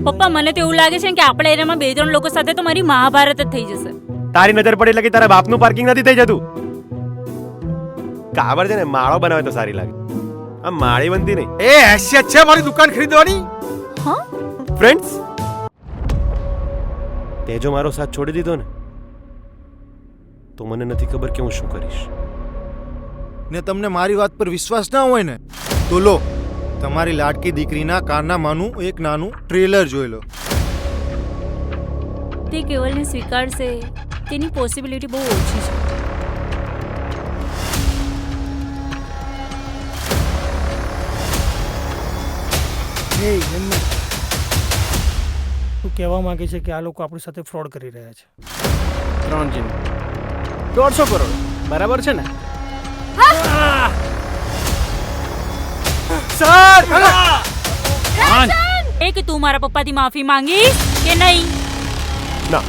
પપ્પા મને તો એવું લાગે છે કે આપણા એરિયામાં 2-3 લોકો સાથે તો મારી મહાભારત જ થઈ જશે. તારી નજર પડે એટલે કે તારા બાપનું પાર્કિંગ નથી થઈ જતું. કાબર છે ને માળો બનાવે તો સારી લાગે, આ માળી બનતી નહીં. એ હેસિયત છે મારી દુકાન ખરીદવાની? હા ફ્રેન્ડ્સ, તે જો મારો સાથ છોડી દીધો ને તો મને નથી ખબર કે હું શું કરીશ. ને તમને મારી વાત પર વિશ્વાસ ના હોય ને તો લો, તમારી લાડકી દીકરીના કારનામાનું એક નાનું ટ્રેલર જોઈ લો. તે કેવલને સ્વીકારશે તેની પોસિબિલિટી બહુ ઓછી છે. તું કહેવા માંગે છે કે આ લોકો આપણી સાથે ફ્રોડ કરી રહ્યા છે. 3 જીન 150 કરોડ બરાબર છે ને? સર એ કે તું મારા પપ્પાથી માફી માંગીશ કે નહીં? ના,